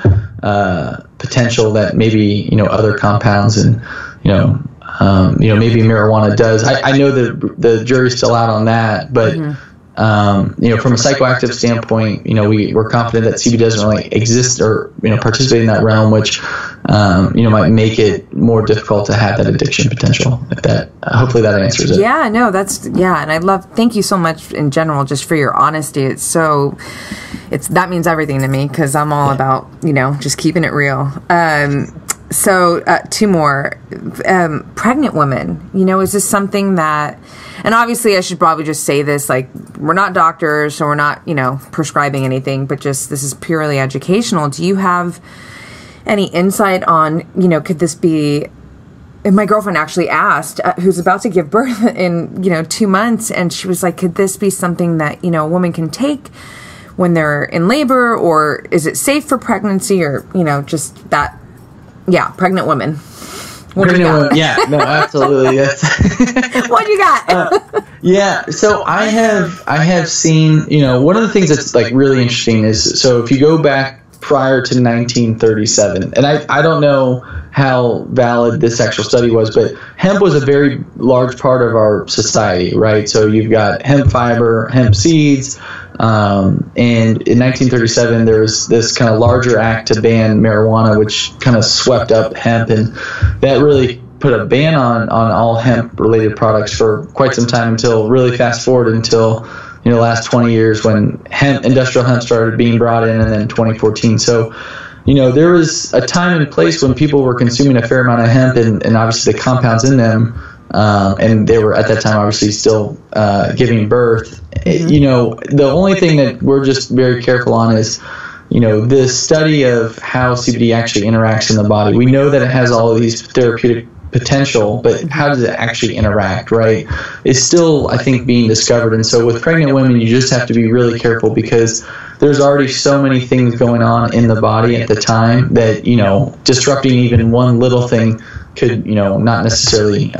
potential that maybe, other compounds and, maybe marijuana does. I know that the jury's still out on that, but from a psychoactive standpoint, we're confident that CBD doesn't really exist or, participate in that realm, which, might make it more difficult to have that addiction potential. Hopefully that answers it. Yeah, no, and thank you so much in general, just for your honesty. That means everything to me, because I'm all about, just keeping it real. So two more. Pregnant women, is this something that, and obviously I should probably just say this, like, we're not doctors, so we're not, prescribing anything, but just this is purely educational. Do you have any insight on, could this be, and my girlfriend actually asked, who's about to give birth in, 2 months, and she was like, could this be something that, a woman can take when they're in labor, or is it safe for pregnancy, or, just that. Yeah, pregnant women. Yeah, no, absolutely. What do you got? Yeah, so I have seen, one of the things that's like really interesting is, so if you go back prior to 1937. And I don't know how valid this actual study was, but hemp was a very large part of our society, right? So you've got hemp fiber, hemp seeds, and in 1937 there was this kind of larger act to ban marijuana, which kind of swept up hemp, and that really put a ban on all hemp related products for quite some time, until really fast forward until the last 20 years when industrial hemp started being brought in, and then 2014. So there was a time and place when people were consuming a fair amount of hemp, and obviously the compounds in them, and they were at that time obviously still giving birth. The only thing that we're just very careful on is this study of how CBD actually interacts in the body. We know that it has all of these therapeutic potential, but how does it actually interact, right? It's still, I think, being discovered. And so with pregnant women, you just have to be really careful, because there's already so many things going on in the body at the time that, disrupting even one little thing could, not necessarily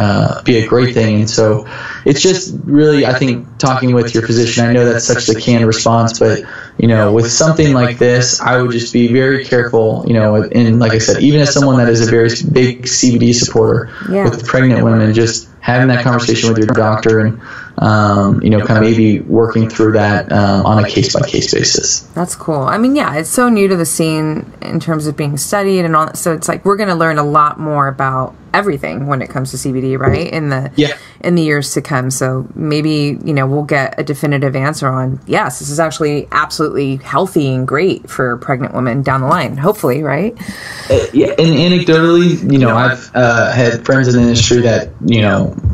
be a great thing. And so it's just really, I think, talking with your physician. I know that's such the canned response, but, with something like this, I would just be very careful, and like I said, even as someone that is a very big CBD supporter, with pregnant women, just having that conversation with your doctor and, kind of maybe working through that on a case-by-case basis. That's cool. I mean, it's so new to the scene in terms of being studied and all that. So it's like we're going to learn a lot more about everything when it comes to CBD, right? In the years to come. So maybe, we'll get a definitive answer on, yes, this is actually absolutely healthy and great for pregnant women down the line, hopefully, right? And anecdotally, I've had friends in the industry that,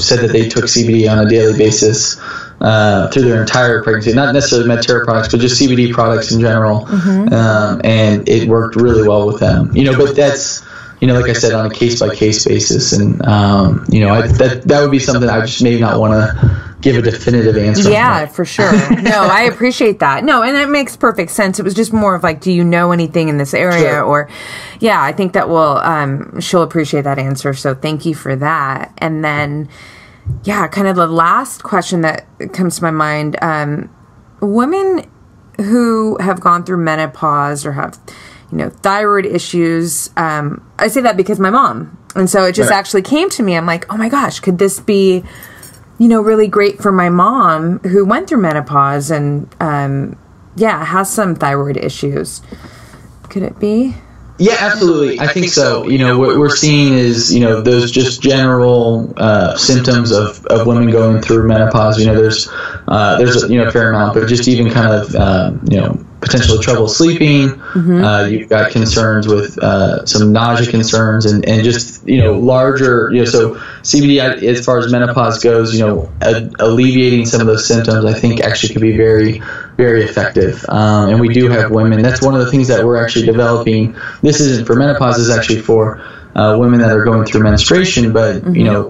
said that they took CBD on a daily basis through their entire pregnancy, not necessarily Medterra products, but just CBD products in general. And it worked really well with them, but that's, like I said, on a case-by-case basis. And, that would be something I just may not want to give a definitive answer on. Yeah, for sure. No, I appreciate that. No, and it makes perfect sense. It was just more of like, do you know anything in this area? Sure. Or, I think that she'll appreciate that answer. So thank you for that. And then, kind of the last question that comes to my mind, women who have gone through menopause or have thyroid issues. I say that because my mom. And so it just actually came to me. I'm like, oh my gosh, could this be, really great for my mom who went through menopause and, has some thyroid issues? Could it be? Yeah, absolutely. I think so. What we're seeing is, those just general symptoms of women going through menopause. There's a fair amount, but just even kind of, potential trouble sleeping. You've got concerns with some nausea concerns and just, larger, so CBD, as far as menopause goes, alleviating some of those symptoms, I think actually could be very, very effective. And we do have women. That's one of the things that we're actually developing. This isn't for menopause, it's actually for women that are going through menstruation, but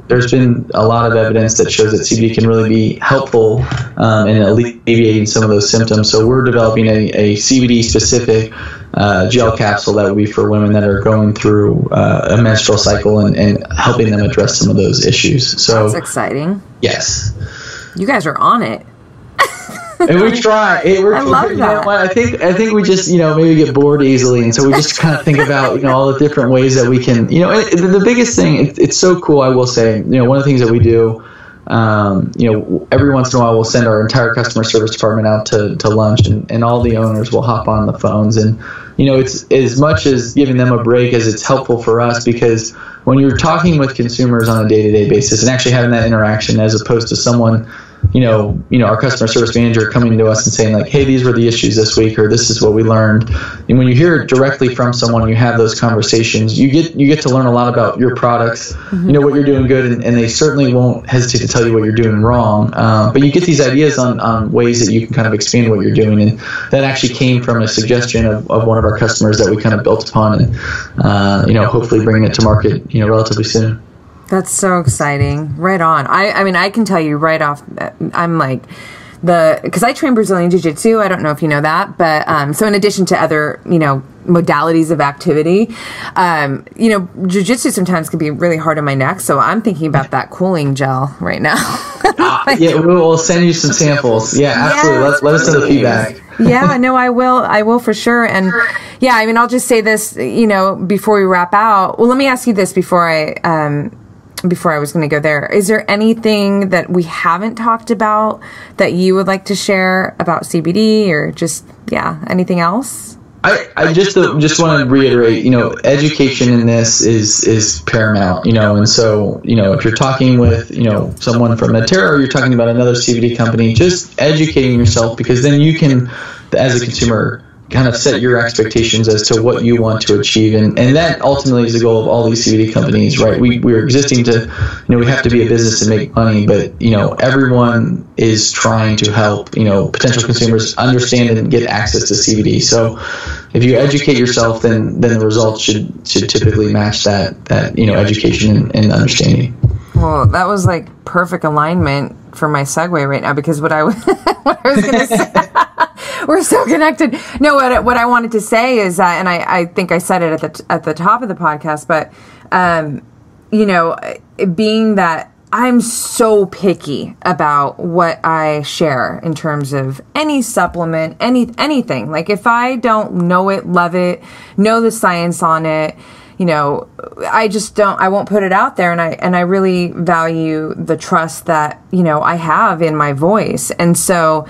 there's been a lot of evidence that shows that CBD can really be helpful in alleviating some of those symptoms. So we're developing a CBD specific gel capsule that would be for women that are going through a menstrual cycle and helping them address some of those issues. So that's exciting. Yes, you guys are on it. And we try. I love that. I think we just maybe get bored easily, and so we just kind of think about all the different ways that we can the biggest thing. It's so cool. I will say one of the things that we do. Every once in a while we'll send our entire customer service department out to lunch, and all the owners will hop on the phones, and it's as much as giving them a break as it's helpful for us, because when you're talking with consumers on a day-to-day basis and actually having that interaction, as opposed to someone our customer service manager coming to us and saying like, hey, these were the issues this week, or this is what we learned. And when you hear it directly from someone, you have those conversations, you get to learn a lot about your products, what you're doing good, and they certainly won't hesitate to tell you what you're doing wrong. But you get these ideas on ways that you can kind of expand what you're doing. And that actually came from a suggestion of one of our customers that we kind of built upon, and, hopefully bringing it to market, relatively soon. That's so exciting. Right on. I mean, I can tell you right off, I'm like, because I train Brazilian Jiu-Jitsu. I don't know if you know that, but so in addition to other, modalities of activity, Jiu-Jitsu sometimes can be really hard on my neck. So I'm thinking about that cooling gel right now. We'll send you some samples. Yeah, absolutely. Yes, let us know the feedback. Yeah, no, I will for sure. And yeah, I mean, I'll just say this, before we wrap out. Well, let me ask you this before I was going to go there. Is there anything that we haven't talked about that you would like to share about CBD, or just, anything else? I just want to reiterate, education in this is paramount, and so, if you're talking with, someone from Medterra, or you're talking about another CBD company, just educating yourself, because then you can, as a consumer, kind of set your expectations as to what you want to achieve. And that ultimately is the goal of all these CBD companies, right? We're existing to, we have to be a business to make money, but, everyone is trying to help, potential consumers understand and get access to CBD. So if you educate yourself, then the results should typically match that education and understanding. Well, that was like perfect alignment for my segue right now, because what I was going to say, we're so connected. No, what I wanted to say is that, and I think I said it at the top of the podcast, but, being that I'm so picky about what I share in terms of any supplement, anything. Like if I don't know it, love it, know the science on it, I won't put it out there. And I really value the trust that, I have in my voice. And so,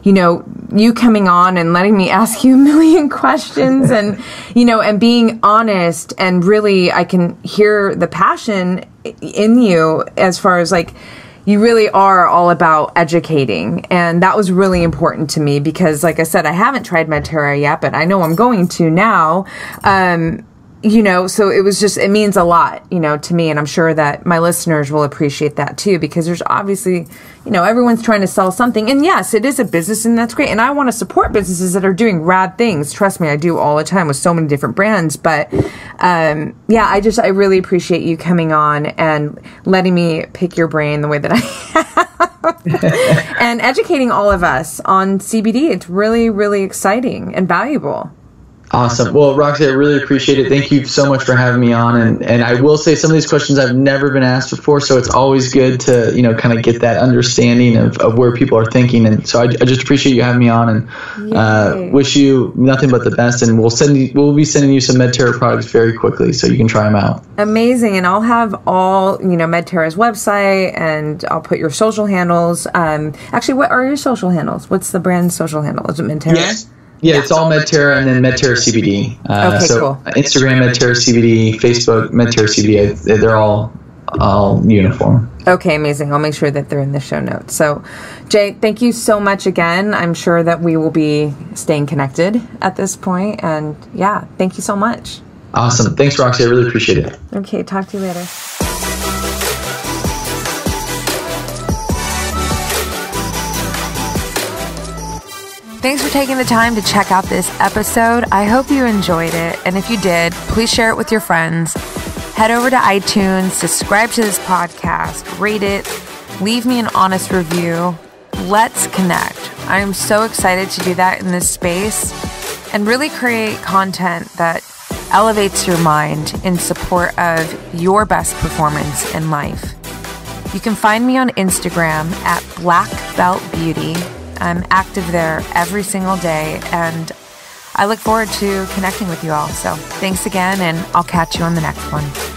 you coming on and letting me ask you a million questions and, and being honest, and really I can hear the passion in you as far as like, you really are all about educating. And that was really important to me because, like I said, I haven't tried Medterra yet, but I know I'm going to now. So it means a lot, to me. And I'm sure that my listeners will appreciate that too, because there's obviously, everyone's trying to sell something. And yes, it is a business, and that's great. And I want to support businesses that are doing rad things. Trust me, I do all the time with so many different brands. But, I really appreciate you coming on and letting me pick your brain the way that I have and educating all of us on CBD. It's really, really exciting and valuable. Awesome. Well, Roxy, I really appreciate it. Thank you so much for having me on. And I will say some of these questions I've never been asked before, so it's always good to, kind of get that understanding of where people are thinking. And so I just appreciate you having me on, and wish you nothing but the best. And we'll be sending you some Medterra products very quickly so you can try them out. Amazing. And I'll have all, Medterra's website, and I'll put your social handles. Actually, what are your social handles? What's the brand's social handle? Is it Medterra? Yes. Yeah, it's all Medterra and then Medterra CBD. Cool. Instagram, Medterra CBD, Facebook, Medterra CBD, they're all uniform. Okay, amazing. I'll make sure that they're in the show notes. So, Jay, thank you so much again. I'm sure that we will be staying connected at this point. And thank you so much. Awesome. Thanks, Roxy. I really appreciate it. Okay, talk to you later. Thanks for taking the time to check out this episode. I hope you enjoyed it. And if you did, please share it with your friends. Head over to iTunes, subscribe to this podcast, rate it, leave me an honest review. Let's connect. I am so excited to do that in this space and really create content that elevates your mind in support of your best performance in life. You can find me on Instagram at Black Belt Beauty. I'm active there every single day, and I look forward to connecting with you all. So thanks again, and I'll catch you on the next one.